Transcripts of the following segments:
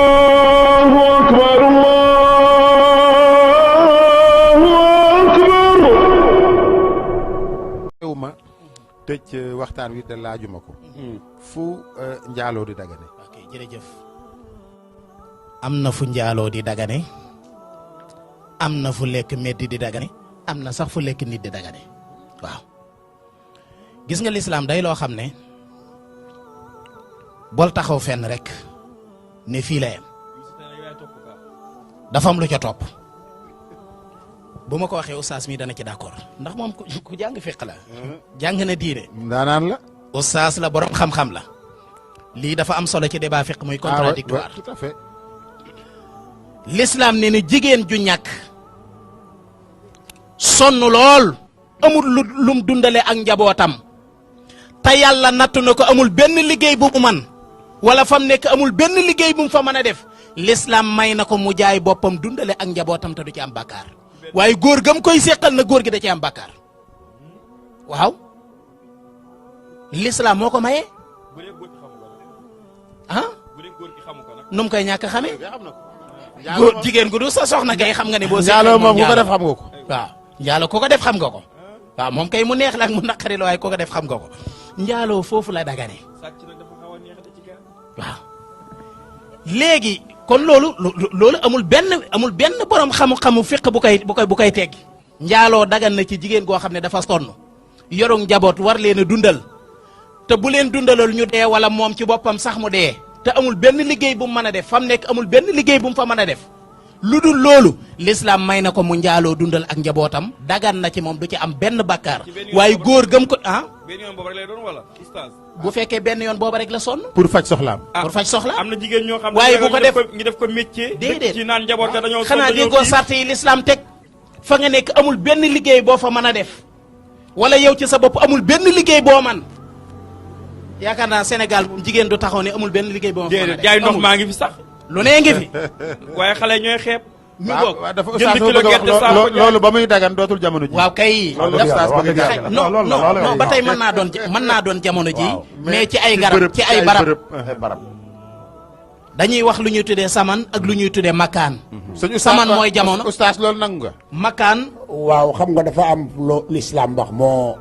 allahu akbar ma tëj waxtaan wi te laajuma ko fu njaaloo di dagane. ok jërëjëf. am na fu njaaloo di dagane am na fu lekk meddi di dagane am na sax fu lekk nit di dagane waaw gis nga lislaam day loo xam ne bol taxaw fenn rek ne fii la yem dafa am lu ca topp bu ma ko waxee oustaz mi dana ci d'accord ndax moom ku jàng fiq la jàng na diine ndaanaan la oustaz la borom xam-xam la lii dafa am solo ci débat fiq muy contradictoire tout à fait. l'islam ne ni jigéen ju ñàkk sonn lool amul lum dundale ak njabootam te yàlla nattu na ko amul benn liggéey bu mu man wala fam nekk amul benn liggéey bu mu fa mën a def l'islam may na ko mu jaay boppam dundale ak njabootam te du ci am bàkkaar waaye góor gam koy seqal na góor gi da ci am bàkkaar waaw l'islam moo ko maye ah nu mu koy ñàkk xamee góor jigéen gu du sa soxna kay xam nga ne boo njaaloo moom ku ko def xam nga ko waaw njaaloo ku ko def xam nga ko waaw moom kay mu neex la ak mu naqari la waaye ku ko def xam nga ko njaaloo foofu la dagane waaw léegi kon loolu amul benn borom xam-xamu fiq bu koy teggi njaaloo dagan na ci jigéen goo xam ne dafa sonn yoru njaboot war leen a dundal te bu leen dundalal ñu dee wala moom ci boppam sax mu dee te amul benn liggéey bu mu mën a def fam nekk amul benn liggéey bu mu fa mën a def lu dul loolu l'islam may na ko mu njaaloo dundal ak njabootam dagan na ci moom du ci am benn bakkaar waaye góor gëm ko benn yoon boobu rek lay doon wala oustaz bu fekkee benn yoon booba rek la sonn pour faj soxlaam. pour faj soxla am na jigéen ñoo xam waaye bu ko def ñu def ko métier déedéet ci naan njaboot ga dañoo xanaa déggoo sart yi l'islam teg fa nga nekk amul benn liggéey boo fa mën a def wala yow ci sa bopp amul benn liggéey boo man yaakaar naa Sénégal moom jigéen du taxaw ne amul benn liggéey boo ma fa mën a def jaay ndox maa ngi fi sax lu nee ngi fi waaye xale ñooy xeeb mi ngoog waaw dafa jënd oustaz kilo bëgg a gerte wax saako loolu ba muy dagan dootul jamono ji. waaw kay loolu oustaz bëgg a jàll. non ba tey mën naa doon jamono ji mais ci ay garab ci ay barab dañuy wax lu ñuy tuddee saman ak lu ñuy tuddee makkaan saman mooy jamono oustaz loolu nangu nga. makkaan waaw xam nga dafa am loo l'islam wax moo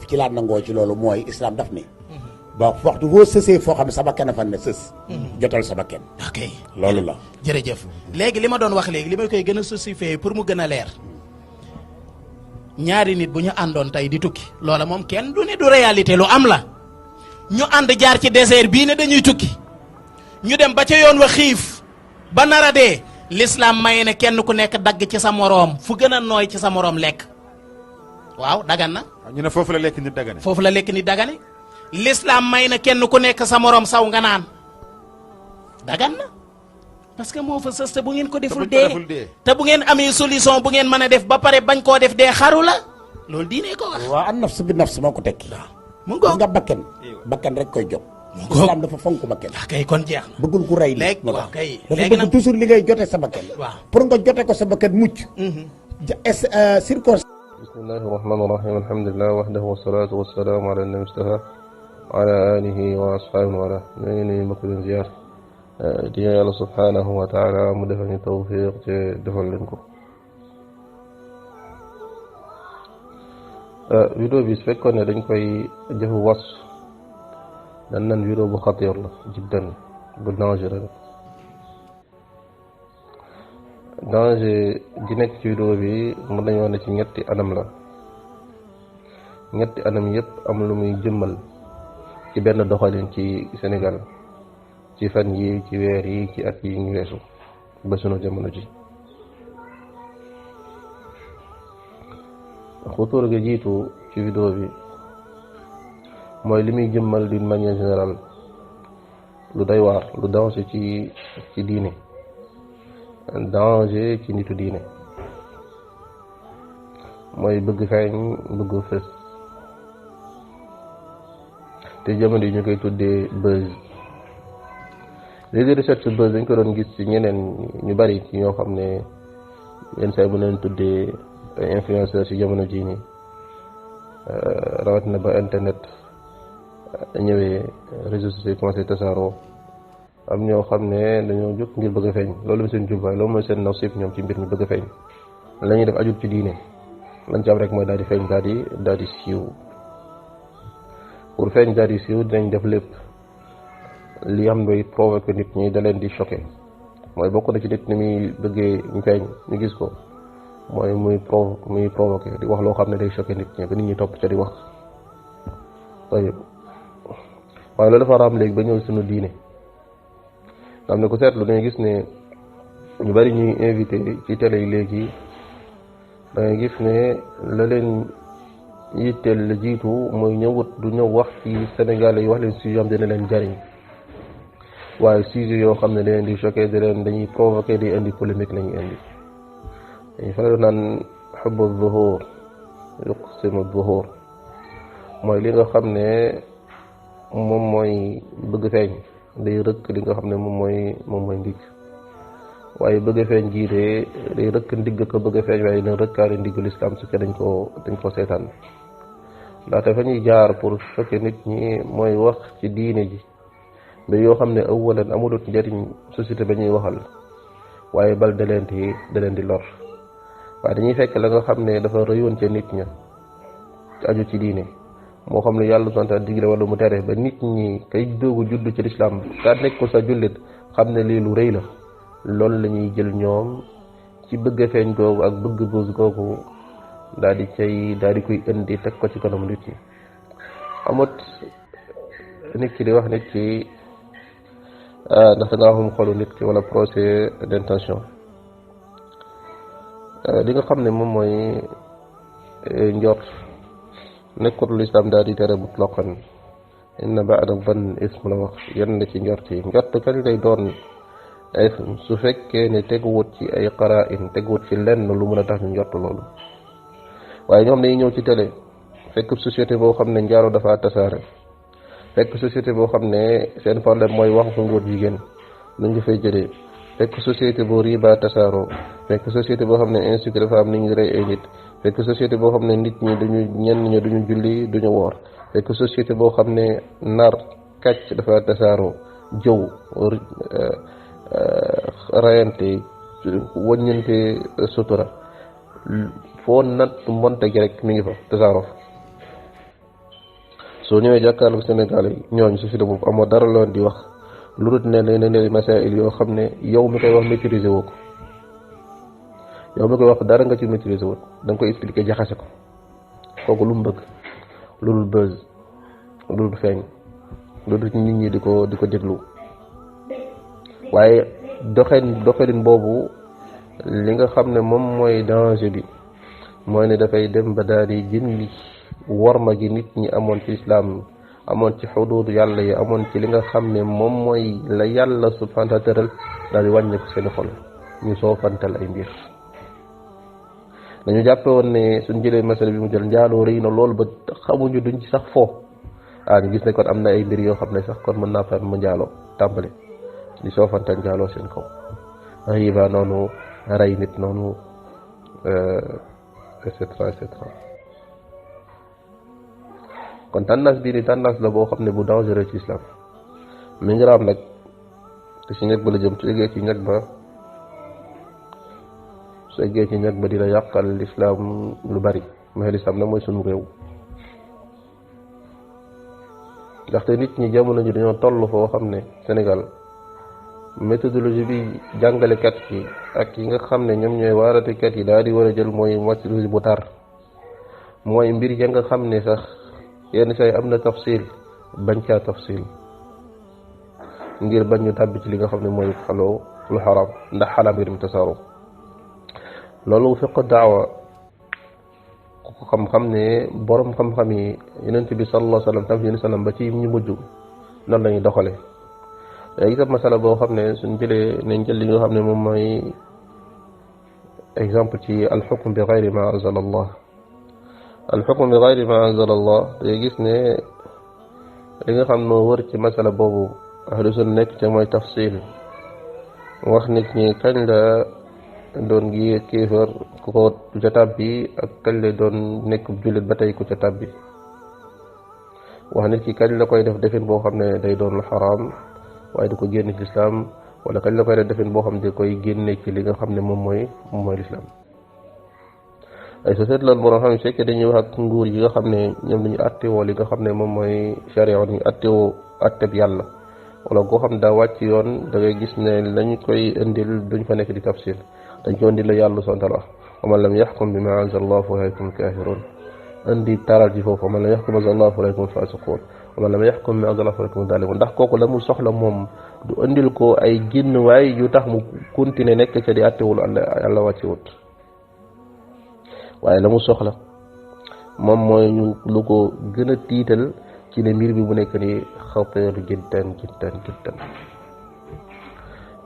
ci laa nangoo ci loolu mooy islam daf ni ba waxtu boo sësee foo xam ne sama kenn fan ne sës jotal sama kenn ok loolu la jërëjëf léegi li ma doon wax léegi li ma koy gën a justifier pour mu gën a leer ñaari nit bu ñu àndoon tey di tukki loola moom kenn du ne du réalité lu am la ñu ànd jaar ci désert bii ne dañuy tukki ñu dem ba ca yoon wa xiif ba nar a dee l'islam may ne kenn ku nekk dagg ci sa moroom fu gën a nooy ci sa moroom lekk waaw dagan na ñu ne foofu la lekk nit dagane. foofu la lekk nit dagane l'islam may na kenn ku nekk sa moroom saw nga naan dagan na parce que moo fa sës te bu ngeen ko deful dee te bu ngeen amee solution bu ngeen mën a def ba pare bañ koo def dee xaru la loolu diine ko wax. waaw an nafs bi nafs moo ko tekki mu ngoog nga bakken rek koy jóg islam dafa fonk bakken kay kon jeex na bëggul ku rey léegi moo waaw tax kay dafa léegi bëgg nag toujours li ngay jote sa bakken waaw pour nga jote ko sa bakken mucc circonstance bismillahi rahmaani rahim alhamdulilah wahdahu wasalaatu wasalaamu ala nabi mustafa wa ala alihi wa asxaabihi wa ala ñoo ngi nuyu mbokk leen ziyaar di yàlla subhanahu wa taala mu defal ñu tawfiq te defal leen ko. vidéo bi su fekkoon ne dañ koy jëfu was dañ naan vidéo bu xatir la jiddan bu dangereux danger gi nekk ci vidéo bi mën nañu wax ne ci ñetti anam la ñetti anam yëpp am lu muy jëmmal ci benn doxalin ci Sénégal ci fan yi ci weer yi ci at yi ñu weesu ba sunu jamono ji. xutuur ga jiitu ci vidéo bi mooy li muy jëmmal d'une manière générale lu doy waar lu danger ci diine danger ci nitu diine mooy bëgg feeñ bëgg fës te jamono yi ñu koy tuddee buzz. léegi recherche buzz dañ ko doon gis ci ñeneen ñu bari ci ñoo xam ne yenn saa yi mu leen tuddee influenceur ci jamono jii nii rawatina ba internet ñëwee réseaux sociaux yi commencé tasaaroo am ñoo xam ne dañoo jóg ngir bëgg a feeñ loolu mooy seen jubbaay loolu mooy seen nasib ñoom ci mbir mi bëgg a feeñ la ñuy def ajut ci diine lañ ci am rek mooy daal di feeñ daal di siiw pour feeñ daal di siiw dinañ def lépp li xam ne provoqué nit ñi da leen di choqué mooy bokk na ci nit ni muy bëggee ñu feeñ ñu gis ko mooy muy provoqué di wax loo xam ne day choqué nit ñi ba nit ñi topp ca di wax waaye loolu dafa raam léegi ba ñëw suñu diine nga xam ne ku seetlu dañuy gis ne ñu bari ñuy invité ci télé yi léegi da ngay gis ne la leen yitteel la jiitu mooy ñëwut du ñëw wax ci Sénégal yi wax leen sujet am dina leen jariñ waaye sujet yoo xam ne da leen di choqué dañuy provoqué di indi polémique la ñuy indi dañuy faral naan xubbu zuhur yuqsimu zuhur mooy li nga xam ne moom mooy bëgg feeñ day rëkk li nga xam ne moom mooy ndigg waaye bëgg feeñ jii day rëkk ndigg ko bëgg feeñ waaye dina rëkkaari ndiggu lislaam su ca dañ ko seetaan ndaxte fa ñuy jaar pour choquer nit ñi mooy wax ci diine ji mais yoo xam ne awalan amulut njëriñ société ba ñuy waxal waaye bal da leen di lor waaye dañuy fekk la nga xam ne dafa rëyoon ca nit ña aju ci diine moo xam ne yàlla sonta digle wala mu tere ba nit ñi kay doogu judd ci lislaam ka nekk ko sa jullit xam ne lii lu rëy la loolu la ñuy jël ñoom ci bëgg feeñ googu ak bëgg buus googu daal di koy indi teg ko ci kanam nit ñi amut nit ki di wax nit ki ndax da ngaa xam xolu nit ki wala procès d'intention li nga xam ne moom mooy njort nekkut lu islam daal di tere mutlaqan inna ba'da dhann ism la wax yenn ci njort yi njort kañ lay doon ism su fekkee ne teguwut ci ay qara'in teguwut ci lenn lu mën a tax ñu njort loolu waaye ñoom dañuy ñëw ci télé fekk société boo xam ne njaaro dafa tasaare fekk société boo xam ne seen problème mooy wax ko ngóor jigéen nu ñu fay jëlee fekk société boo riba tasaaroo fekk société boo xam ne insécurité dafa am ni ñu rey ay nit fekk société boo xam ne nit ñi ñenn ñi duñu julli duñu woor fekk société boo xam ne nar kàcc dafa tasaaroo jëw rayante wëññante sutura foo nat mbonte gi rek mi ngi fa tasaaroo soo ñëwee jàkkaarloo Sénégal yi ñooñu société boobu amoo dara loon di wax lu dul ne leen masail yoo xam ne yow mi koy wax maîtriser woo ko yow mi koy wax dara nga ci maîtriser woo da nga koy expliquer jaxase ko kooku lu mu bëgg lu dul buzz lu dul feeñ lu dul nit ñi di ko déglu waaye doxalin boobu li nga xam ne moom mooy danger bi mooy ne dafay dem ba daal di jëndi worma gi nit ñi amoon ci islam amoon ci xuduud yàlla yi amoon ci li nga xam ne moom mooy la yàlla subhanahu wa ta'ala daal di wàññi ko seen xol ñu soofantal ay mbir dañu jàppe woon ne suñ jëlee masala bi mu jël njaaloo rëy na loolu ba xamuñu duñ ci sax foo ñu gis ne kon am na ay mbir yoo xam ne sax kon mën naa fa mu njaaloo tàmbali di soofantal njaaloo seen kaw riba noonu rey nit noonu et cetera et cetera kon tendance bii ni tendance la boo xam ne bu dangereux ci islam mi ngi raam nag te ci ñag ba la jëm su eggee ci ñag ba dina yàqal l'islam lu bari mais l'islam nag mooy sunu réew ndaxte nit ñi jamono ji dañoo toll foo xam ne Sénégal méthodologie bi jàngalekat yi ak yi nga xam ne ñoom ñooy waaratekat yi daal di war a jël mooy méthodologie bu tar mooy mbir ya nga xam ne sax yenn say am na tafsil bañ caa tafsil ngir bañ ñu tàbbi ci li nga xam ne mooy xaloo lu xaram ndax xalaam mbir mi tasaaroo loolu fiqh daawa ku ko xam-xam ne borom xam-xam yi yonent bi sallallahu alayhi wa sallam ba ci ñu mujj noonu la ñuy doxale léegi itam masala boo xam ne suñ jëlee nañ jël li nga xam ne moom mooy exemple ci alxukm bi gayri ma anzala allah alxukm bi gayri ma anzala allah day gis ne li nga xam noo wër ci masala boobu ahlu sunna nekk ca mooy tafsil wax nit ñi kañ la doon gi kéefër ku ko ca tàbbi ak kañ la doon nekk jullit ba tey ku ca tàbbi wax nit ki kañ la koy def defin boo xam ne day doon lu xaraam waaye du ko génne ci lislaam wala kañ la koy def defin boo xam ne da koy génne ci li nga xam ne moom mooy lislaam ay société loolu boo xam ne fekkee dañuy wax ak nguur yi nga xam ne ñoom dañu attewoo li nga xam ne moom mooy charia dañu attewoo atteb yàlla wala koo xam ne daa wàcc yoon da ngay gis ne lañ koy indil duñ fa nekk di tafsir dañ ko indil la yàlla subhanahu wa ta'ala wa man lam yaxkum bima anzala Allah fa ulaa'ika humul kaafiruun indi taral ci foofu wa man lam yaxkum bima anzala Allah fa ulaa'ika humul faasiquun wa man lam yaxkum bima anzala Allah fa ulaa'ika humuz zaalimuun ndax kooku la mu soxla moom du indil ko ay génnuwaay yu tax mu continuer nekk ca di attewul yàlla wàcciwut waaye la mu soxla moom mooy ñu lu ko gën a tiital ci ne mbir bi bu nekk ni xateer jiddan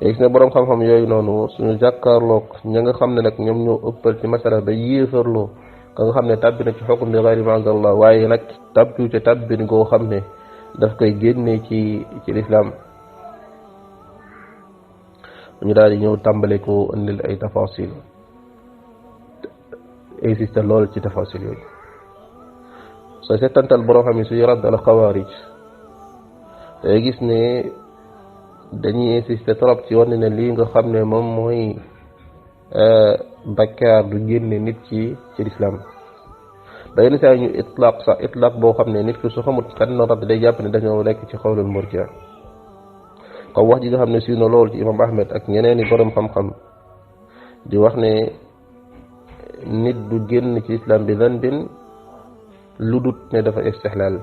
gis ne boroom xam-xam yooyu noonu suñu jàkkaarloog ña nga xam ne nag ñoom ñoo ëppal ci masala ba yéefarloo ka nga xam ne tàbbi na ci xukm bi ghayri ma anzalallah waaye nag tàbbiwu ca tàbbin goo xam ne daf koy génnee ci lislaam ñu daal di ñëw tàmbale ko indil ay tafasil insiste lool ci tafasil yooyu soo seetantal boroom xam ne suñu radd al xawaarij day gis ne dañuy insister trop ci wane ne lii nga xam ne moom mooy bakkaar du génne nit ci lislaam da yenn saa ñu itlaq boo xam ne nit ki su xamut kan no radd day jàpp ne dañoo nekk ci xawlul murji'a comme wax ji nga xam ne si na lool ci imam Ahmed ak ñeneen i boroom xam-xam di wax ne nit du génn ci islam bi zanbin lu dut ne dafa istihlaal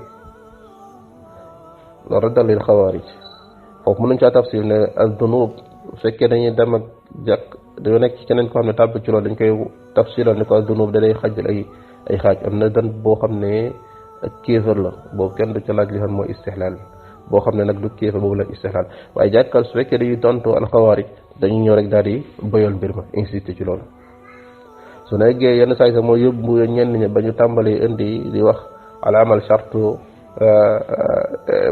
loolu raddal lil xawaarij foofu mën nañu caa tafsir ne az-dunub fekkee dañuy dem ak jàkk dañoo nekk ci keneen ko xam ne tàbb ci loolu dañ koy tafsiral ne ko az-dunub da lay xajal ay xaaj am na dan boo xam ne ak kéefër la boobu kenn du ca laaj li xam mooy istihlaal boo xam ne nag du kéefër boobu la istihlaal waaye jàkkal su fekkee dañuy tontu al-xawaarij dañuy ñëw rek daal di bëyal mbir ma insisté ci loolu su nekkee yenn saay sax mooy yóbbu ñenn ñi ba ñu tàmbali indi di wax al amal shartu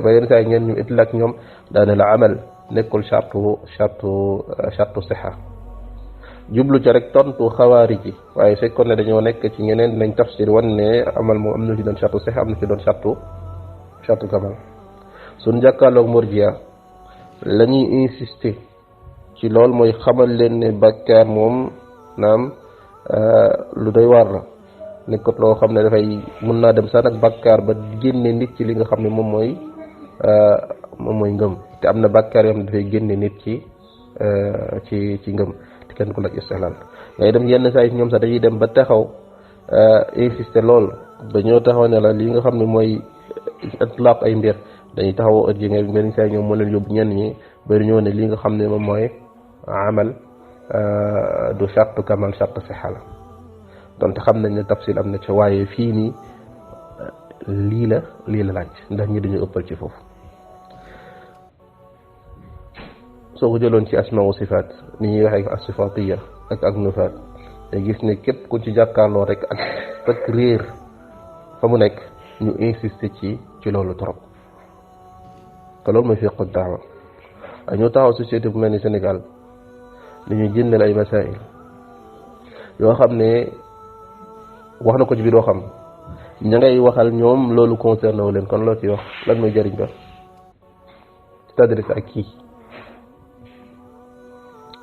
ba yenn saay ñenn ñu itlaq ñoom daane la amal nekkul shartu siha jublu ca rek tontu xawaari ji waaye fekkoon ne dañoo nekk ci ñeneen dinañ tafsir wan ne amal moom am na ci doon shartu siha am na ci doon shartu kamal suñ jàkkaarloog murjiya la ñuy insister ci loolu mooy xamal leen ne bakkaar moom naam lu doy waar la nekkut loo xam ne dafay mën naa dem sax nag bakkaar ba génne nit ci li nga xam ne moom mooy ngëm te am na bakkaar yoo xam ne dafay génne nit ci ngëm te kenn ku laaj istihlaal ngay dem yenn saa yi ñoom sax dañuy dem ba taxaw insister lool dañoo taxaw ne la li nga xam ne mooy itlaq ay mbir dañuy taxaw ëtt yi nga benn saa yi ñoom moo leen yóbbu ñenn ñi bari ñëw ne li nga xam ne moom mooy amal du shartu kamal shartu siha la donte xam nañ ne tafsil am na ca waaye fii nii lii la laaj ndax ñi dañu ëppal ci foofu soo ko jëloon ci asma wa sifaat ni ñuy waxee ak sifaatiya ak nufaat te gis ne képp ku ci jàkkaarloo rek ak réer fa mu nekk ñu insister ci loolu trop te loolu mooy fiqhu daawa ak ñu taxaw société bu mel ni Sénégal dañuy jëndal ay masail yoo xam ne wax na ko ci biir waxam ña ngay waxal ñoom loolu concerné wu leen kon loo ci wax lan mooy jëriñ ba c'est-à-dire ak kii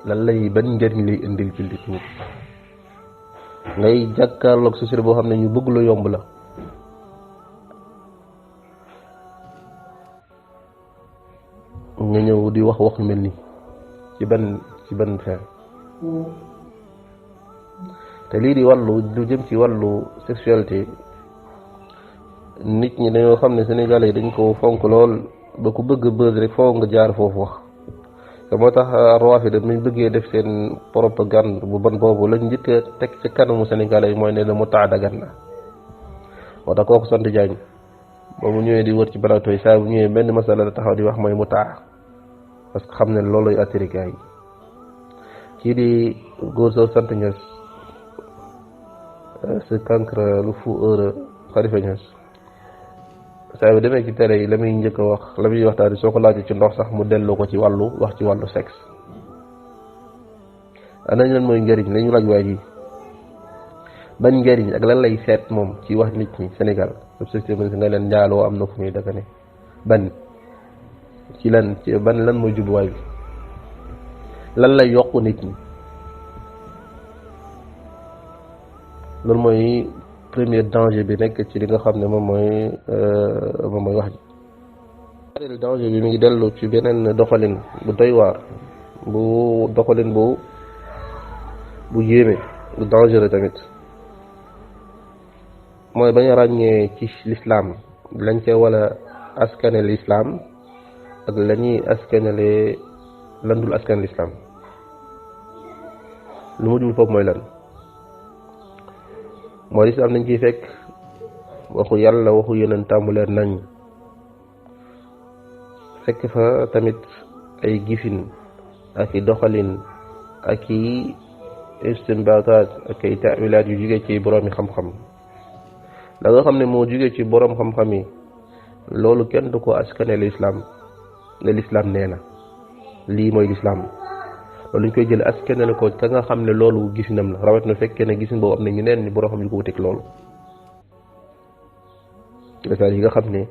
lan lay ban njëriñ lay indil ci li tuub ngay jàkkaarloog société boo xam ne ñu bëgg lu yomb la nga ñëw di wax yu mel nii ci ban fin te lii di wàllu lu jëm ci wàllu sexualité nit ñi dañoo xam ne sénégalais dañ ko fonk lool ba ku bëgg buzz rek foo nga jaar foofu wax te moo tax Rafida dañ bëggee def seen propagande bu bon boobu lañ njëkk a teg ci kanamu sénégalais yi mooy ne la mu taa dagan na moo tax kooku sant Diagne ba mu ñëwee di wër ci plateau yi saa bu ñëwee benn masala la taxaw di wax mooy mu taa parce que xam ne looluy attiré gars yi kii di góor soo sant Niass sa cancre lu fu heure Khalifa Niass saa yu demee ci télé yi la muy njëkk a wax la muy waxtaan soo ko laajee ci ndox sax mu delloo ko ci wàllu wax ci wàllu sexe anañ lan mooy njëriñ la ñu laaj waay ji ban njëriñ ak lan lay seet moom ci wax nit ñi Sénégal société bi nga leen njaaloo am na fu muy dagane ban ci lan ci ban lan mooy jubluwaay bi lan lay yokk nit ñi loolu mooy premier danger bi nekk ci li nga xam ne moom mooy wax ji danger bi mi ngi dellu ci beneen doxalin bu doy waar bu doxalin bu yéeme bu dangereux tamit mooy bañ a ràññee ci l'islam lañ cee wala askane l'islam ak la ñuy askanale lan dul askan l'islam lu mu jublu foofu mooy lan mooy l'islam dañ ciy fekk waxu yàlla waxu yeneen tàmmu leer nañ fekk fa tamit ay gifin ak i doxalin ak i istinbataat ak ay taawilaat yu jóge ci boroomi xam-xam la nga xam ne moo jóge ci boroom xam-xam yi loolu kenn du ko askane l'islam ne l'islam nee na lii mooy l'islam loolu ñu koy jël askanale ko ka nga xam ne loolu gisinam la rawat na fekkee ne gisin boobu am na ñeneen ni boroom xam yu ko wuteeg loolu message yi nga xam ne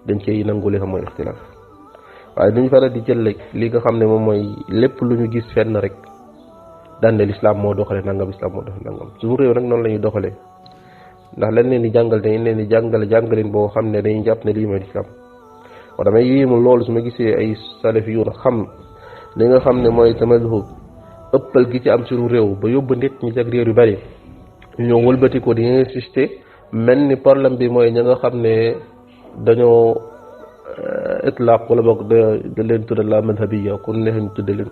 dañ cey nangu li xam mooy ixtilaaf waaye duñu faral di jël rek li nga xam ne moom mooy lépp lu ñu gis fenn rek daan ne l'islam moo doxale nangam l'islam moo doxale nangam suñu réew nag noonu la ñuy doxalee ndax lañ leen di jàngal dañ leen di jàngalin boo xam ne dañuy jàpp ne lii mooy l'islam waaw damay yéemu loolu su ma gisee ay salafi yu xam li nga xam ne mooy tamadhub ëppal gi ci am suñu réew ba yóbbu nit ñi ak réew yu bari ñu ñëw wëlbati ko di insister mel ni problème bi mooy ña nga xam ne dañoo itlaq wala boog da leen tudde la madhabiya ku neex ñu tudde leen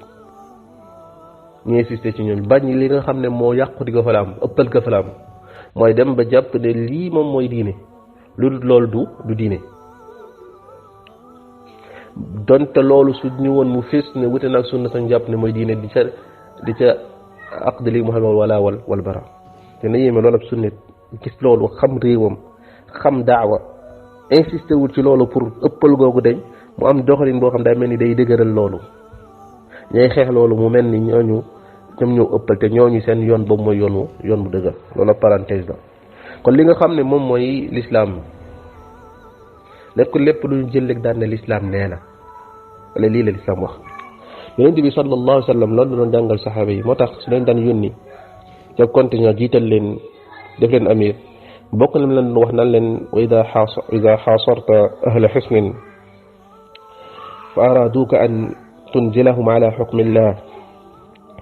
ñu insister ci ñoom bañ li nga xam ne moo yàqu di ko fa la am ëppal ko fa la am mooy dem ba jàpp ne lii moom mooy diine lu dul loolu du diine donte loolu su ñu woon mu fés ne wute nag sunna sañ jàpp ne mooy diine di ca aqd li Muhammad wala wal bara te na yéeme loolu ab sunnit gis loolu xam réewam xam daawa insisté wul ci loolu pour ëppal googu dañ mu am doxalin boo xam daa mel ni day dëgëral loolu ñay xeex loolu mu mel ni ñoom ñoo ëppal te ñooñu seen yoon boobu mooy yoon bu dëgër loolu parenthèse la kon li nga xam ne moom mooy l'islam lépp lu ñu jël rek daan ne l'islam nee na wala lii la l'islam wax yonent bi sallallahu alayhi wa sallam loolu la doon jàngal saxaaba yi moo tax su leen daan yónni ca continuer jiital leen def leen amir bokk na leen wax naan leen wa ida xaasarta ahla xusnin fa araduka an tunzilahum ala xukmillah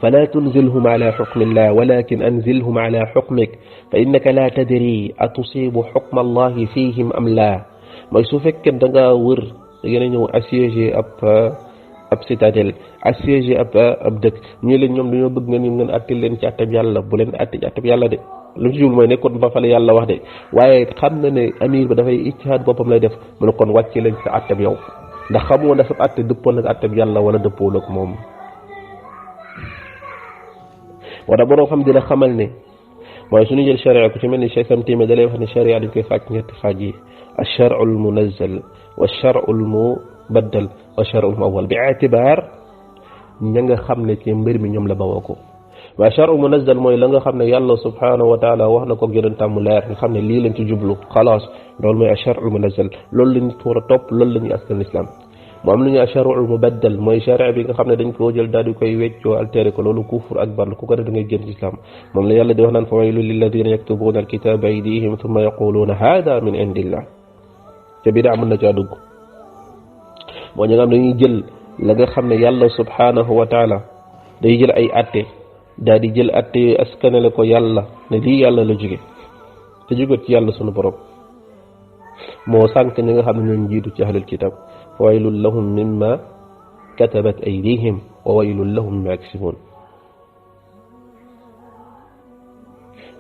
فلا تنزلهم على حكم الله ولكن أنزلهم على حكمك فإنك لا تدري أتصيب حكم الله فيهم أم لا mooy su fekkee da ngaa wër yéen a ñëw assiégé ab citadelle assiégé ab dëkk ñu leen ñoom dañoo bëgg ngeen attil leen ci àttab yàlla bu leen atti ci àttab yàlla de lu ci jublu mooy nekkoon ba fa la yàlla wax de waaye xam na ne amir ba dafay ijtihaad boppam lay def mu ne kon wàcce leen sa àttab yow ndax xamoo dafa àtte dëppoon ak àttab yàlla wala dëppoo ak moom wala borom xam dina xamal ne mooy suñu jël charia ku ci mel ni Cheikh Sam Témé da lay wax ne charia dañ koy xaaj ñetti xaaj yi ash-shar'u al-munazzal wa shar'u al-mubaddal wa shar'u al-muawwal bi i'tibaar ña nga xam ne ci mbir mi ñoom la bawoo ko waaye shar'u munazzal mooy la nga xam ne yàlla subhanahu wa taala wax na ko yonentam mu leer nga xam ne lii lañ ci jublu xalaas loolu mooy ash-shar'u al-munazzal loolu lañ war a topp loolu la ñuy askan islam mu am lu ñuy asharul mubaddal mooy sharia bi nga xam ne dañ koo jël daal di koy weccoo altéré ko loolu kufur akbar la ku ko def da ngay génn ci islam moom la yàlla di wax naan fa waylun lilladina yaktubuna alkitaba bi aydihim thumma yaquluna hada min indillah te bidaa mën na caa dugg moo ñi nga xam ne dañuy jël la nga xam ne yàlla subhanahu wa taala day jël ay atte daal di jël atte askanale ko yàlla ne lii yàlla la jóge te jóge ci yàlla sunu borom moo sànq ñi nga xam ne ñoo jiitu ci ahlul kitab waylun lahum mimma katabat aydihim wa waylun lahum mimma yaksibun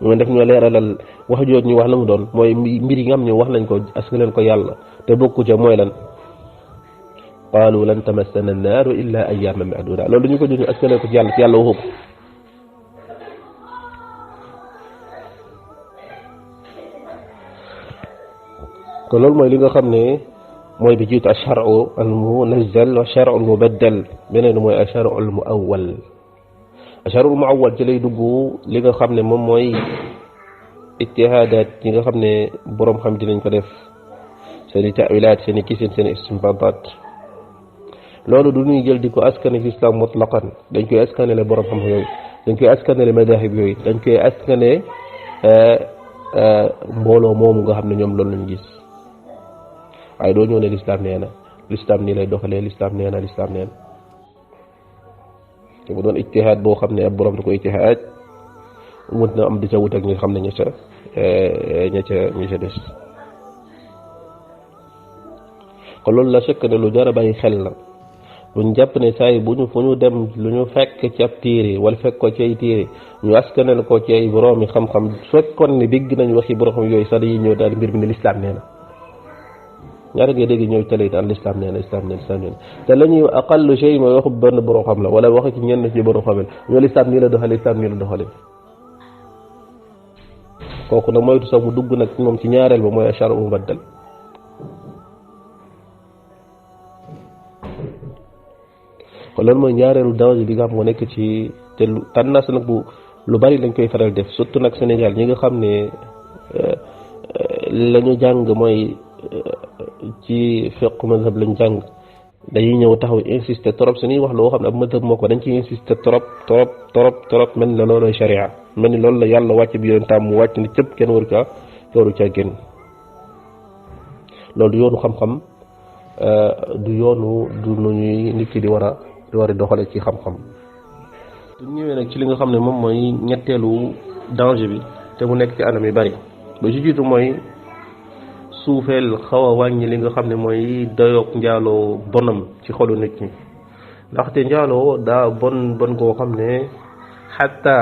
ñu def ñoo leeralal wax jooj ñu wax la mu doon mooy mbir yi nga xam ne wax nañ ko askan leen ko yàlla te bokku ca mooy lan qaalu lan tamassana an-naaru illa ayyaman ma'duda loolu ñu ko jox ñu askan leen ko ci yàlla waxu ko kon loolu mooy li nga xam ne mooy bi jiitu ash-shar'u al-munazzal wa ash-shar'u al-mubaddal beneen mooy ash-shar'u al-mu'awwal ash-shar'u al-mu'awwal ci lay dugg li nga xam ne moom mooy ijtihaadaat yi nga xam ne boroom xam dinañ ko def seeni taawilaat seeni kiseen seeni istinbaataat loolu du ñuy jël di ko askane fi islam mutlaqan dañ koy askanele boroom xam yooyu dañ koy askanele madahib yooyu dañ koy askane mbooloo moomu nga xam ne ñoom loolu lañ gis waaye doo ñëw ne lislaam nee na lislaam nii lay doxalee lislaam nee na lislaam nee na te bu doon ijtihaad boo xam ne ab boroom da ko ijtihaad mut na am di ca wut ak ñi xam ne ña ca des kon loolu la fekk ne lu jar a bàyyi xel la buñ jàpp ne saa yi fu ñu dem lu ñu fekk ci ab téere wala fekk ko ci ay téere ñu askanel ko ci ay borom yi xam-xam fekkoon ne dégg nañ waxi borom xam yooyu sax dañuy ñëw daal mbir mi ne lislaam nee na ñaata ngay dégg ñëw télé daan lislaam nee na lislaam nee na lislaam nee na te la ñuy aqallu shay mooy waxu benn borom xam la wala waxu ci ñenn ci borom xam la ñoo lislaam nii la doxale lislaam nii la doxale kooku nag moytu sax mu dugg nag moom ci ñaareel ba mooy achar mubaddal kon loolu mooy ñaareelu danger bi nga xam moo nekk ci te tànnaas nag bu lu bari lañ koy faral def surtout nag Sénégal ñi nga xam ne la ñu jàng mooy ci fiqh mazhab lañ jàng dañuy ñëw taxaw insister trop suñuy wax loo xam ne ab mazhab moo ko dañ ciy insister trop mel ni loolooy sharia mel ni loolu la yàlla wàcc bi yoon tam mu wàcc ni cëpp kenn waru caa génn loolu du yoonu xam-xam du yoonu du nu ñuy nit ki di war a doxale ci xam-xam. du ñëwee nag ci li nga xam ne moom mooy ñetteelu danger bi te mu nekk ci anam yu bari ba ci jiitu mooy suufeel xaw a wàññi li nga xam ne mooy doyoog njaaloo bonam ci xolu nit ñi ndaxte njaaloo daa bon koo xam ne xatta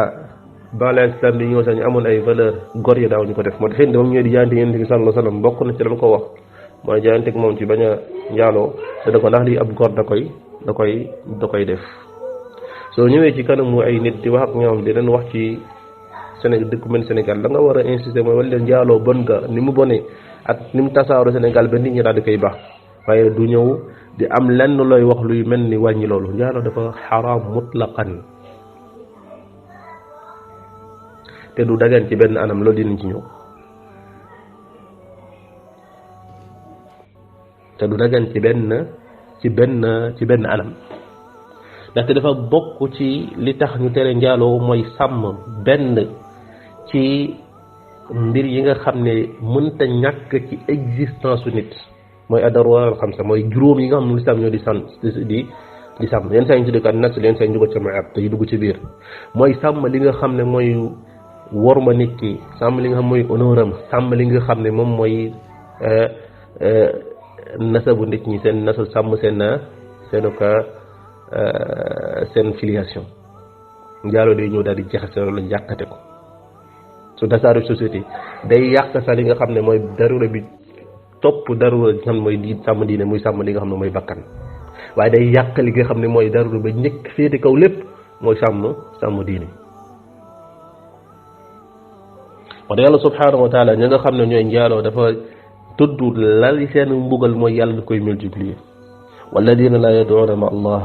ba l'islam di ñëw sax ñu amoon ay valeur gor yi daaw ñu ko def moo tax xëy na moom ñëwee di jaayante yonent bi sallallahu alayhi wasallam bokk na ci dama ko wax mooy jaayante ak moom ci bañ a njaaloo te da ko ndax lii ab gor da koy def soo ñëwee ci kanamu ay nit di wax ak ñoom di leen wax ci Sénégal dëkk mel Sénégal la nga war a insister mooy wala leen njaaloo bon nga ni mu bonee ak ni mu tasaaroo Sénégal ba nit ñi daal di koy baax waaye du ñëw di am lenn looy wax luy mel ni wàññi loolu njaaloo dafa xaraam mutlaqan te du dagan ci benn anam loolu dinañ ci ñëw te du dagan ci benn anam ndaxte dafa bokk ci li tax ñu tere njaaloo mooy sàmm benn ci mbir yi nga xam ne mënta ñàkk ci existence su nit mooy ad-daruuraat al-xamsa mooy juróom yi nga xam ne lislaam ñoo di sàmm yenn saa yi ñu tuddee ko an-nasl yenn saa yi ñu ko jamaat te yu dugg ci biir mooy sàmm li nga xam ne mooy worma nit ki sàmm li nga xam mooy honneur am sàmm li nga xam ne moom mooy nasabu nit ñi seen nasab sàmm seen filiation njaaloo day ñëw daal di jaxase loolu yàqate ko su tasaare société day yàq sax li nga xam ne mooy darura bi topp darura nga xam ne mooy di sàmm diine muy sàmm li nga xam ne mooy bakkan waaye day yàq li nga xam ne mooy darura ba njëkk féete kaw lépp mooy sàmm diine wax yàlla subhanahu wa taala ñi nga xam ne ñooy njaaloo dafa tudd lali seen mbugal mooy yàlla da koy multiplier walladina la yad'una ma allah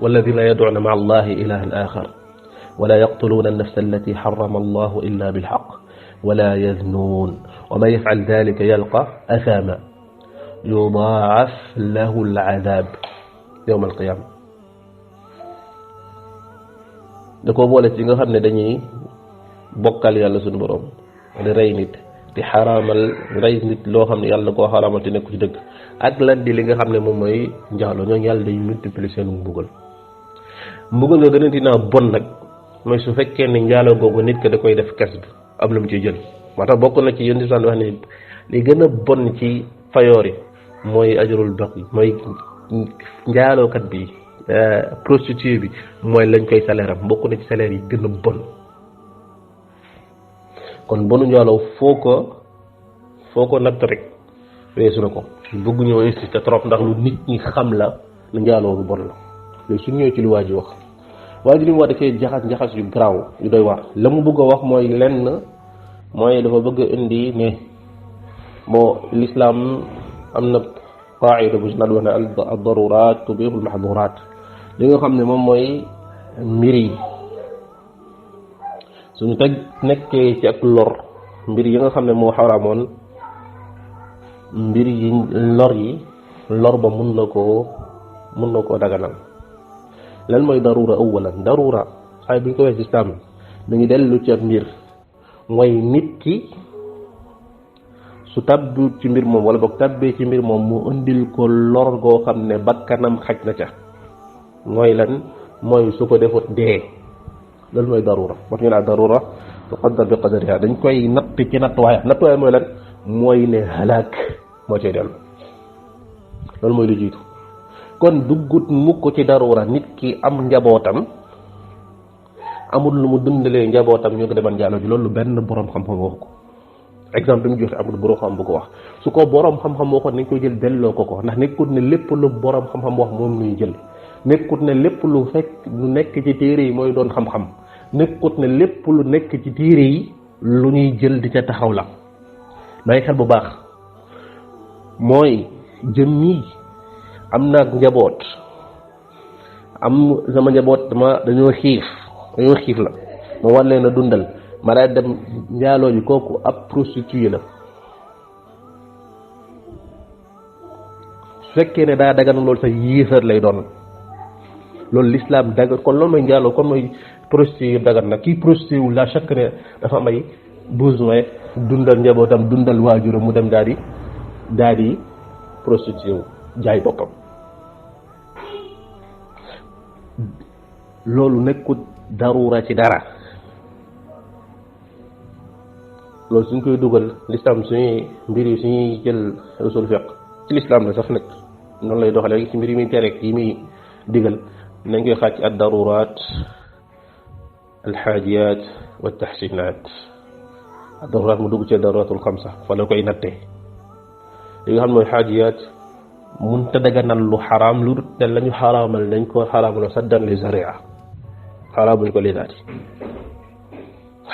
والذين لا يدعون مع الله إلها آخر ولا يقتلون النفس التي حرم الله إلا بالحق ولا يزنون ومن يفعل ذلك يلقى أثاما يضاعف له العذاب يوم القيامة dako boole ci nga xam ne dañuy bokkal yàlla suñu borom di rey nit di xaraamal rey nit loo xam ne yàlla koo xaraamal te nekku ci dëgg ak lan di li nga xam ne moom mooy njaaloo ñooñu yàlla day multiplier seen mbugal nga gën a dinaa bon nag mooy su fekkee ne njaaloo googu nit ko da koy def kas bi am lu mu ciy jël moo tax bokk na ci yéen di wax ne li gën a bon ci fayoor yi mooy ajrul baqi mooy njaalookat bi prostituée bi mooy lañ koy salaire am bokk na ci salaire yi gën a bon kon bonu njaaloo foo ko natt rek weesu na ko bëgg ñoo insister trop ndax lu nit ñi xam la lu njaaloo lu bon la léegi su ñëwee ci lu waa ji wax waa ji li mu wax dafay jaxas yu garaaw yu doy waar la mu bëgg a wax mooy lenn mooy dafa bëgg a indi ne moo l'islam am na qaida bu naan wax ne ad-darurat tubihu al-mahdhurat li nga xam ne moom mooy mbir yi suñu teg nekkee ci ak lor mbir yi nga xam ne moo xaraamoon mbir yi lor ba mun na koo daganal. lan mooy darura awalan darura xay bu ñu ko wees islam mi ngi dellu ci ab mbir mooy nit ki su tabbu ci mbir moom wala boog tabbee ci mbir moom mu indil ko lor goo xam ne bakkanam xaj na ca mooy lan mooy su ko defut dee loolu mooy darura wax ñu laa darura tuqaddar bi qadariha dañ koy natt ci nattuwaayam mooy lan mooy ne halaak moo cay dellu loolu mooy lu jiitu kon duggut mukk ci darura nit ki am njabootam amul lu mu dundalee njabootam ñu ko demal njaalo ji loolu benn borom xam-xam wax ko exemple bi mu joxe amul borom xam bu ko wax su ko borom xam-xam waxoon nañ koy jël delloo ko ndax nekkut ne lépp lu borom xam-xam wax moom nuy jël nekkut ne lépp lu nekk ci téere yi mooy doon xam-xam nekkut ne lépp lu nekk ci téere yi lu ñuy jël di ca taxaw la may xel bu baax mooy jëm yi am naag njaboot am sama njaboot dañoo xiif la ma war leen a dundal ma daal dem njaaloo ji kooku ab prostituée la su fekkee ne daa dagan loolu sax yéefar lay doon loolu l'islam dagan kon loolu mooy njaaloo kon mooy prostituée yëpp dagan na kii prostituée wu la chaque ne dafa am ay besoin dundal njabootam dundal waajuram mu dem daal di prostituée wu jaay boppam loolu nekkut darura ci dara loolu suñ koy dugal l'islam suñuy mbir yi suñuy jël usul fiqh ci l'islam la sax nag noonu lay doxalee ci mbir yi muy tere yi muy digal nañ koy xaaj ci ad daruraat al xaajiyaat wa taxsinaat ad daruraat mu dugg ci daruraatul xamsa fa la koy nattee li nga xam ne mooy xaajiyaat mun te daganal lu xaraam lu te la ñu xaraamal dañ ko xaraamal saddan li zaria xaraamuñ ko li daati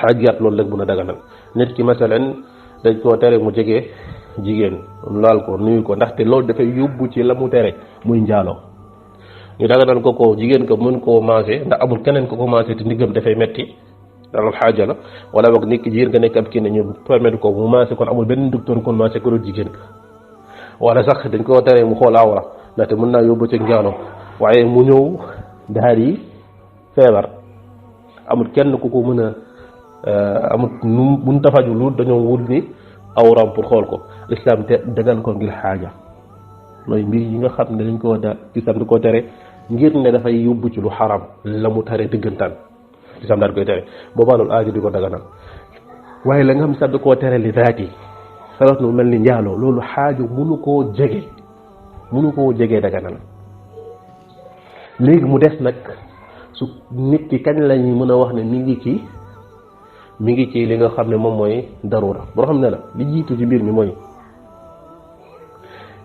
xaajiyaat loolu rek mun a daganal nit ki masalan dañ koo tere mu jege jigéen laal ko nuyu ko ndaxte loolu dafay yóbbu ci la mu tere muy njaaloo ñu daganal ko jigéen ko mën koo maase ndax amul keneen ko maase te ndiggam dafay metti daal xaaja la wala boog nit ki jigéen nga nekk ab kii ne ñu permettre ko mu maase kon amul benn docteur kon maase ko doon jigéen ka wala sax dañ koo tere mu xool awra ndaxte mën naa yóbbu ci njaaloo waaye mu ñëw daal di feebar amul kenn ku ko mën a amul nu mun tafaju lu dañoo wul ni awraam pour xool ko l'islam te dagal ko ngir xaaja mooy mbir yi nga xam ne dañ koo l'islam di ko tere ngir ne dafay yóbbu ci lu xaram la mu tere dëggantaan l'islam daal koy tere boobaa loolu aajo di ko daganal waaye la nga xam sax da koo tere li daat yi sarat nu mel ni njaaloo loolu xaajo munu koo jege daganal léegi mu des nag su nit ki kañ lañuy mën a wax ne mi ngi ci li nga xam ne moom mooy darura boo xam ne la li jiitu ci mbir mi mooy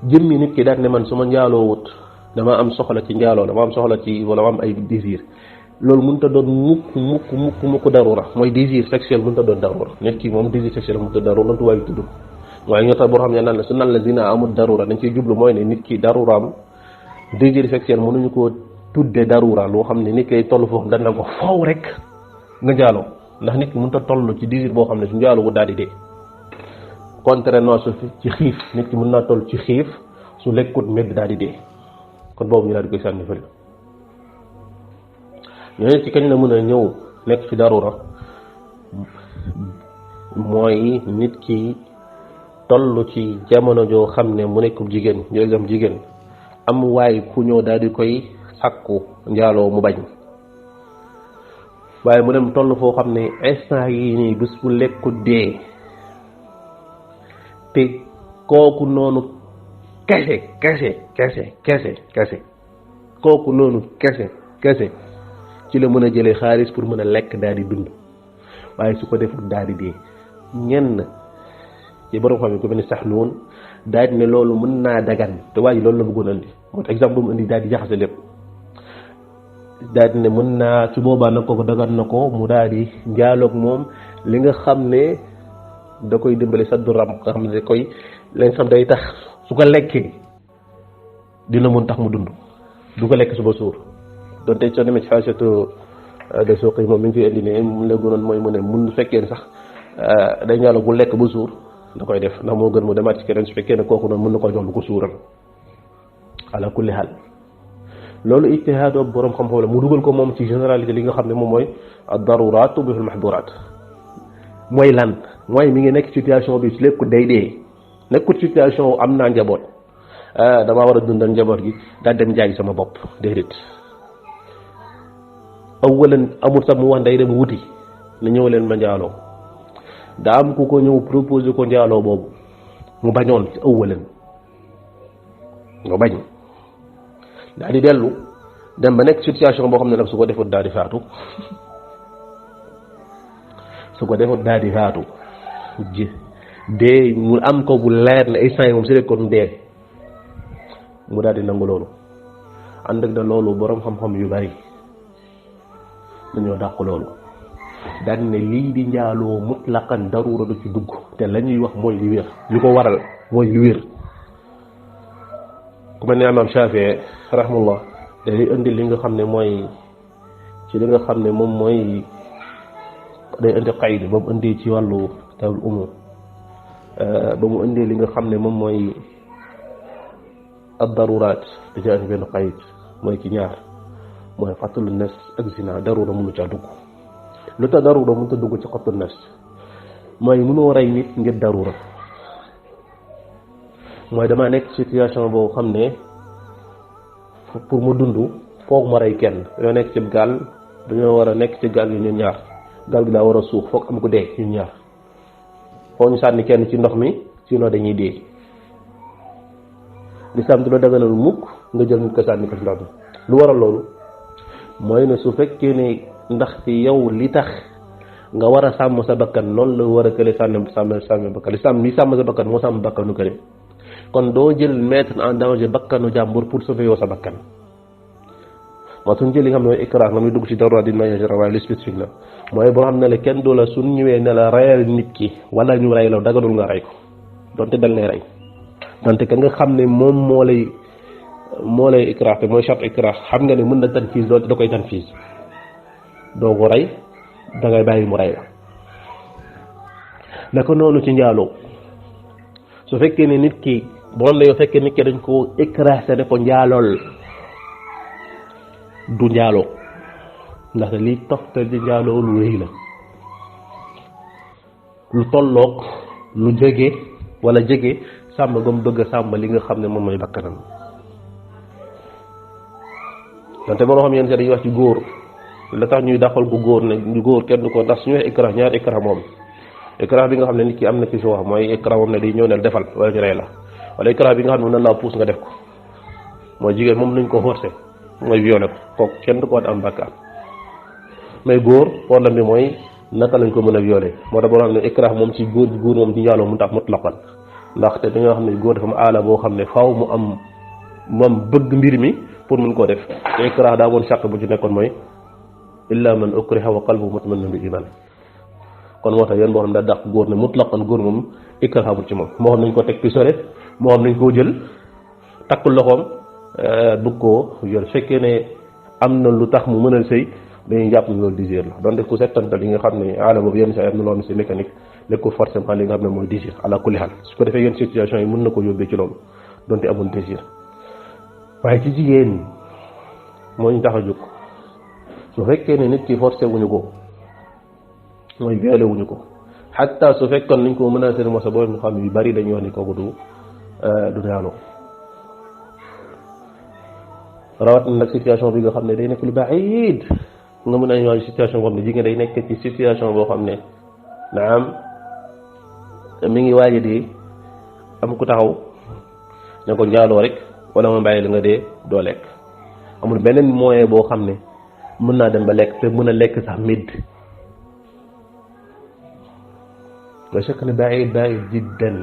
jëmmi nit ki daal ne man su ma njaaloo wut dama am soxla ci njaaloo dama am soxla ci wala ma am ay désir loolu mënut a doon mukk darura mooy désir sexuel mënut a doon darura nit ki moom désir sexuel mënut a darura lantu waaye tudd waaye ñoo tax boo xam ne nan la su nan la zina amul darura dañ ciy jublu mooy ne nit ki daruraam désir sexuel mënuñu koo tudde darura loo xam ne nit kay toll foofu dañ na ko faw rek nga njaaloo ndax nit ki mënut a toll ci désir boo xam ne su njaaloo wu daal di dee contrairement su ci xiif nit ki mën naa toll ci xiif su lekkut medd daal di dee kon boobu ñu daal di koy sànni fële ñooñu ci kañ la mën a ñëw nekk ci darura mooy nit ki toll ci jamono joo xam ne mu nekkub jigéen njëgam jigéen am waaye ku ñëw daal di koy sàkku njaaloo mu bañ waaye mu dem toll foo xam ne instant yi nii bés bu lekkut dee te kooku noonu kese kooku noonu kese ci la mën a jëlee xaalis pour mën a lekk daal di dund waaye su ko defut daal di dee ñenn ci borom xam ne ko benn sax noonu daal di ne loolu mën naa dagan te waa ji loolu la bëggoon andi moo tax exemple bu mu indi daal di jaxase lépp daal di ne mën naa su boobaa nag kooku dagan na ko mu daal di njaaloog moom li nga xam ne da koy dimbali sa du ram nga xam ne da koy li nga xam day tax su ko lekkee dina mën tax mu dund du ko lekk suba suur donte soo demee ci xaasatu de suuq yi moom mi ngi fi indi ne mu la gënoon mooy mu ne mun fekkee sax day njaaloo bu lekk bu suur da koy def ndax moo gën mu demaat ci keneen su fekkee ne kooku noonu mën na ko jox lu ko suural ala kulli xaal loolu ijtihaadu borom xam-xam la mu dugal ko moom ci généralité li nga xam ne moom mooy ad-daruraat tubiihu al-mahduraat mooy lan mooy mi ngi nekk situation bi su lekku day dee nekkul situation am naa njaboot damaa war a dundal njaboot gi daal dem jaay sama bopp déedéet awalan amul sax mu wax day dem wuti na ñëw leen ma njaaloo daa am ku ko ñëw proposé ko njaaloo boobu mu bañoon ci awalan nga bañ daal di dellu dem ba nekk situation boo xam ne nag su ko defut daal di faatu su ko defut daal di faatu ji dee mu am ko bu leer ne ay saa moom si rek kon dee mu daal di nangu loolu ànd ak da loolu borom xam-xam yu bari dañoo dàq loolu daal ne lii di njaaloo mutlaqan darura du ci dugg te la ñuy wax mooy li wér li ko waral mooy li wér ku mel ne imaam Shafii rahimahullah day indi li nga xam ne mooy ci li nga xam ne moom mooy day indi qayd ba mu indi ci wàllu tawul umum ba mu indi li nga xam ne moom mooy ad-daruraat da ca indi benn qayd mooy ci ñaar mooy qatlu nafs ak zina darura mënu caa dugg lu tax darura mënut a dugg ci qatlu nafs mooy mënoo rey nit ngir darura mooy dama nekk situation boo xam ne pour mu dund foog ma rey kenn dañoo nekk ci gaal dañoo war a nekk ci gaal yi ñun ñaar gaal gi daa war a suux foog am ko dee ñun ñaar foo ñu sànni kenn ci ndox mi sinon dañuy dee lislaam du la daganal mukk nga jël nit ko sànni ko ci ndox mi lu waral loolu mooy ne su fekkee ne ndax ci yow li tax nga war a sàmm sa bakkan loolu la war a kële sàmm bakkan lislaam li sàmm sa bakkan moo sàmm bakkanu kële kon doo jël mettre en danger bakkanu jàmbur pour sauver yow sa bakkan moo suñ jël li nga xam ne mooy ikrah na muy dugg ci darura di manière générale waaye lu spécifique la mooy boo xam ne la kenn du la suñ ñëwee ne la reyal nit ki wala ñu rey la daganul nga rey ko donte dal lay rey donte ka nga xam ne moom moo lay ikrah te mooy charte ikrah xam nga ne mën na tanfiis doonte da koy tanfiis doo ko rey dangay bàyyi mu rey la naka noonu ci njaaloo su fekkee ne nit ki borom la yoo fekkee nit ki dañ ko écrasé ne ko njaalool du njaaloo ndaxte liy toftal di njaaloo lu rëy la lu tolloog lu jege wala jege sàmm gam bëgg a sàmm li nga xam ne moom mooy bakkanam donte moo xam yenn saa dañuy wax ci góor la tax ñuy daxal ko góor ne góor kenn du ko ndax suñu wax écran ñaar écran moom écran bi nga xam ne nit ki am na ci choix mooy écran moom ne day ñëw ne defal wala ñu rey la wala écran bi nga xam ne mën na laa pousse nga def ko mooy jigéen moom nañ ko forcé mooy violé ko kooku kenn du ko am bàkkaar mais góor problème bi mooy naka lañ ko mën a violé moo tax boo xam ne écran moom ci góor moom ci njaaloo mu tax mutlaqan ndaxte dañoo xam ne góor dafa am aala boo xam ne faaw mu am moom bëgg mbir mi pour mën koo def te écran daa woon charte bu ci nekkoon mooy illa man ukriha wa qalbuhu mutma'innun bil iman kon moo tax yéen boo xam ne daa dàq góor ne mutlaqan góor moom ikrah amul ci moom moo xam nañ ko teg pistolet moo xam nañ koo jël takk loxoom bëgg koo yor fekkee ne am na lu tax mu mën a sëy dañuy jàpp ne loolu désir la donte ku settantal li nga xam ne aala boobu yenn saa yi am na loo xam ne c'est mécanique nekkul forcément li nga xam ne mooy désir ala kulli haal su ko defee yenn situation yi mën na ko yóbbee ci loolu donte amul désir waaye ci jigéen moo ñu tax a jóg su fekkee ne nit ki forcé wuñu ko mooy violé wuñu ko xatta su fekkoon nañ ko menacé mo sa borom xam yu bari dañuy wax ni kooku du njaaloo rawat na nag situation bi nga xam ne day nekk lu baid nga mën a ñëw situation boo xam ne jigéen day nekk ci situation boo xam ne naam mi ngi waaje di am ku taxaw ne ko njaaloo rek wala ma bàyyi la nga dee doo lekk amul beneen moyen boo xam ne mën naa dem ba lekk te mën a lekk sax mid la chek ne baid jiddan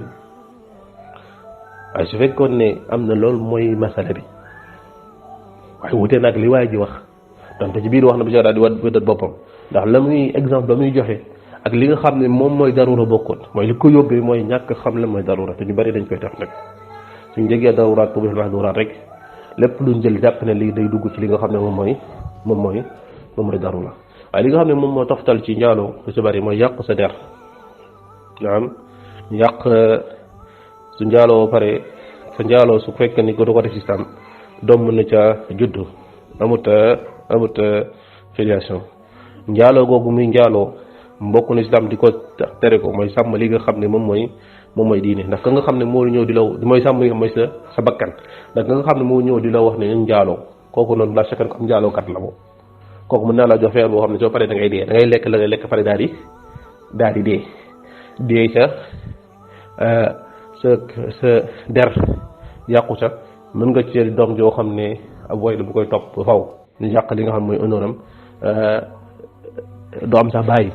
waaye su fekkoon ne am na loolu mooy masala bi waaye wutee nag li waay ji wax donte ci biir wax na bi daal di wëddat boppam ndax la muy exemple la muy joxe ak li nga xam ne moom mooy darura bokkoon mooy li ko yóbbee mooy ñàkk xam la mooy darura te ñu bari dañ koy def nag suñ jegee daruraat tubihul mahduraat rek lépp luñ jël jàpp ne lii day dugg ci li nga xam ne moom mooy darura waaye li nga xam ne moom moo toftal ci njaaloo lu ci bari mooy yàq sa der naam yàq su njaaloo ba pare sa njaaloo su fekkee ni ko du ko def islam doom mën na ca juddu amut filiation njaaloo googu muy njaaloo mbokk na islam di ko tere ko mooy sàmm li nga xam ne moom mooy diine ndax ka nga xam ne moo ñëw di la mooy sàmm li nga mooy sa bakkan ndax ka nga xam ne moo ñëw di la wax ne ñu njaaloo kooku noonu la chacun ko am njaaloo kat la moom kooku mën naa la jox feer boo xam ne soo paree da ngay dee da ngay lekk la ngay lekk pare daal di dee sa der yàqu ca mën nga ci doom joo xam ne ab woy la bu koy topp faw ñu yàq li nga xam mooy honneuram doo am sax bàyyi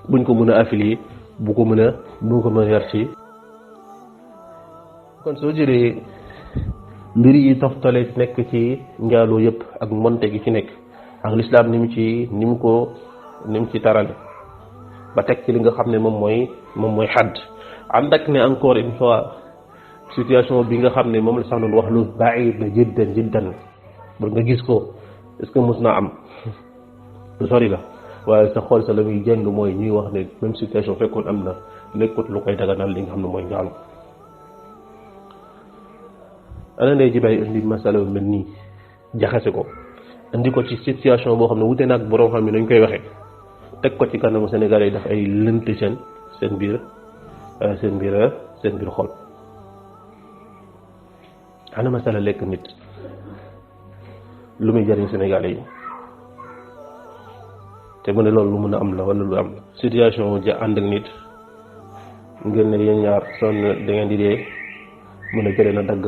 buñ ko mën a affilier bu ko mën a yar ci kon soo jëlee mbir yi toftale nekk ci njaaloo yëpp ak monte gi ci nekk ak l'islam ni mu ci tarale ba teg ci li nga xam ne moom mooy xadd ànd ak ne encore une fois situation bi nga xam ne moom la sax doon wax lu baid la jiddan ba nga gis ko est-ce que mos naa am lu sori la waaye sa xool sa la muy jënd mooy ñuy wax ne même situation fekkoon am na nekkut lu koy daganal li nga xam ne mooy njaalo ana ndey ji bay indi masala yu mel nii jaxase ko indi ko ci situation boo xam ne wute naag borom xam ne dañ koy waxee teg ko ci kanamu Sénégalais yi daf ay lënt seen biir xol ana masala lekk nit lu muy jëriñ Sénégalais yi te mu ne loolu lu mën a am la wala lu am la situation ja ànd ak nit ngeen ne yéen ñaar sonn da ngeen di dee mën a jëlee na dagg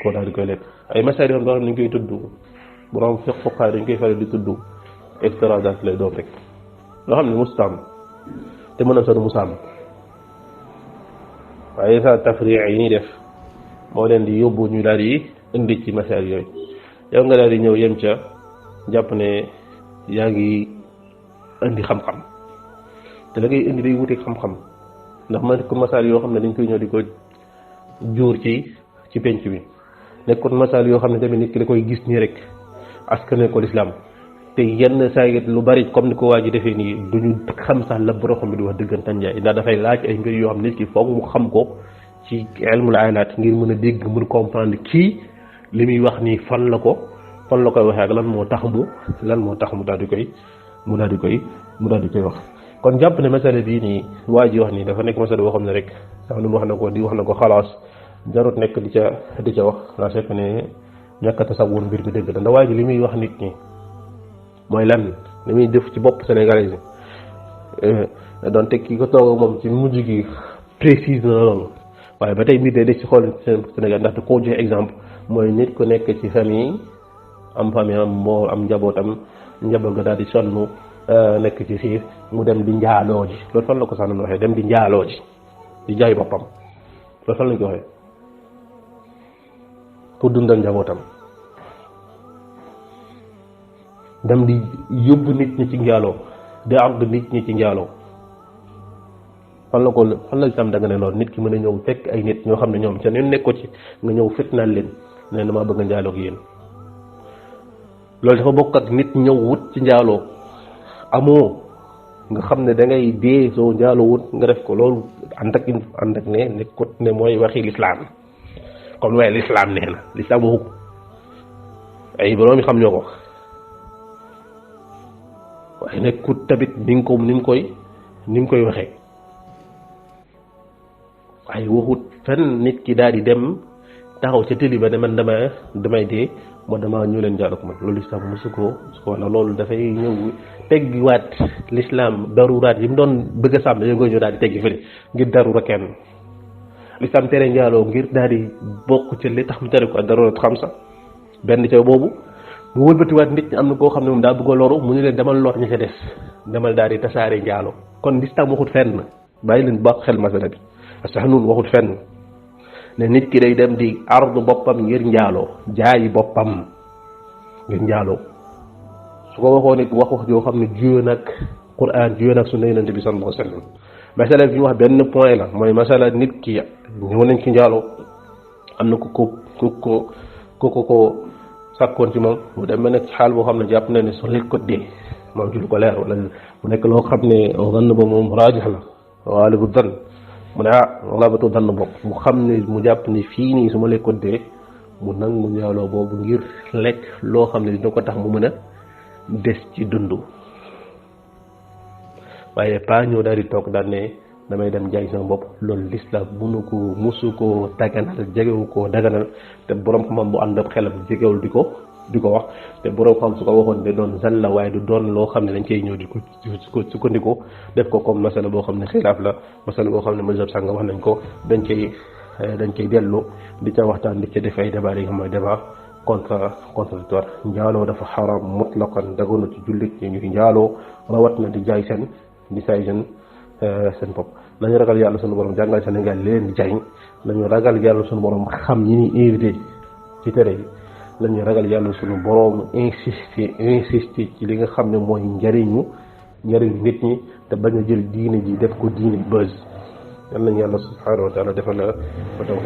koo daal di koy lekk ay masala yoo xam ne dañ koy tudd borom fuqahaa dañ koy faral di tudd extravagance lay doon rek loo xam ne mustaam te mën a sonu musaam waaye sa tafriix yi ñuy def moo leen di yóbbu ñu daal di indi ci masala yooyu yow nga daal di ñëw yem ca jàpp ne yaa ngi indi xam-xam te la ngay indi day wuteeg xam-xam ndax man ko masala yoo xam ne dañ koy ñëw di ko juur ci penc bi nekkoon masala yoo xam ne tamit nit ki da koy gis nii rek askane ko lislaam te yenn saa yi lu bari comme ni ko waa ji defee nii duñu xam sax la borom xam bi di wax dëggantaan njaay ndax dafay laaj ay mbir yoo xam ne nit ki foog mu xam ko ci ilmul aynaat ngir mën a dégg mën comprendre kii li muy wax nii fan la koy waxee ak lan moo tax mu daal di koy wax. kon jàpp ne masala bii nii waa ji wax nii dafa nekk masala boo xam ne rek sax nu wax na ko xalaas jarut nekk di ca wax la fekk ne ñàkk a tasawur mbir bi dëgg la ndax waa ji li muy wax nit ñi mooy lan li muy def ci bopp sénégalais yi donte ki ko toog ak moom ci mujj gi précise na loolu waaye ba tey mbir day des ci xool Sénégal ndaxte koo joxe exemple mooy nit ku nekk ci famille am njaboot ga daal di sonn nekk ci xiif mu dem di njaaloo ji loolu fan la ko sax noonu waxee dem di njaaloo ji di jaay boppam loolu fan lañ ko waxee pour dundal njabootam dem di yóbbu nit ñi ci njaaloo di àgg nit ñi ci njaaloo fan la itam da nga ne loolu nit ki mën a ñëw fekk ay nit ñoo xam ne ñoom ca neen nekko ci nga ñëw fitnaal leen ne dama bëgg a njaaloo ak yéen loolu dafa bokk ak nit ñëw wut ci njaaloo amoo nga xam ne da ngay dee soo njaaloo wut nga def ko loolu ànd ak ne nekkut ne mooy waxi lislaam comme waaye lislaam nee na lislaam waxu ko ay borom yi xam ñoo ko waaye nekkut tamit ni mu koy waxee waaye waxut fenn nit ki daal di dem taxaw ca tëli ba ne man damay dee moo dama ñu leen jaaroo ko man loolu lislaam mosu ko wala loolu dafay ñëw teggiwaat lislaam daruraat yi mu doon bëgg a sàmm dañoo koy ñëw daal di teggi fële ngir darura kenn lislaam tere njaaloo ngir daal di bokk ci li tax mu tere ko ak darurat xam sax benn ca boobu mu wëlbatiwaat nit ñi am na koo xam ne moom daa bëgg a loru mu ñu leen demal lor ña ca des demal daal di tasaare njaaloo kon lislaam waxut fenn bàyyi leen baax xel masala bi parce que nun waxut fenn ne nit ki day dem di ardu boppam ngir njaaloo jaayi boppam ngir njaaloo su ko waxoo nit wax joo xam ne juyoo nag Qur'an juyoo nag sunna Yonent bi sallallahu alayhi wa sallam masala bi ñu wax benn point la mooy masala nit ki ñëw nañ ci njaaloo am na ku ko sàkkoon ci moom mu dem ba nekk ci xaal boo xam ne jàpp na ne su lekk ko dee mu am ci lu ko leer wala mu nekk loo xam ne zann ba moom raajix la waalibu zann mu ne xalabatu zann bokk mu xam ne mu jàpp ni fii nii su ma lekkoon dee mu nangu njaaloo boobu ngir lekk loo xam ne dina ko tax mu mën a des ci dund waaye pas ñëw daal di toog daal ne damay dem jaay sama bopp loolu lislaam bunu ko musu koo daganal jegewu koo daganal te borom xam-xam bu ànd ak xelam jegewul di ko wax te borom xam su ko waxoon de doon zan la waaye du doon loo xam ne dañ koy ñëw di ko sukkandiku def ko comme masala boo xam ne xilaaf la masala boo xam ne mazhab sànga wax nañ ko dañ koy dellu di ca waxtaan di ca def ay débat yi nga mooy débat contradictoire njaaloo dafa xaram mutlaqan daganu ci jullit ñi ñuy njaaloo rawat na di jaay seen bopp nañu ragal yàlla sunu borom jàngal Sénégal li leen di jariñ nañu ragal yàlla sunu borom xam ñi ñuy invité ci tere yi nañu ragal yàlla sunu borom insister ci li nga xam ne mooy njariñu nit ñi te bañ a jël diine ji def ko diine buzz yal nañu yàlla subhanahu wa taala defal la ba taw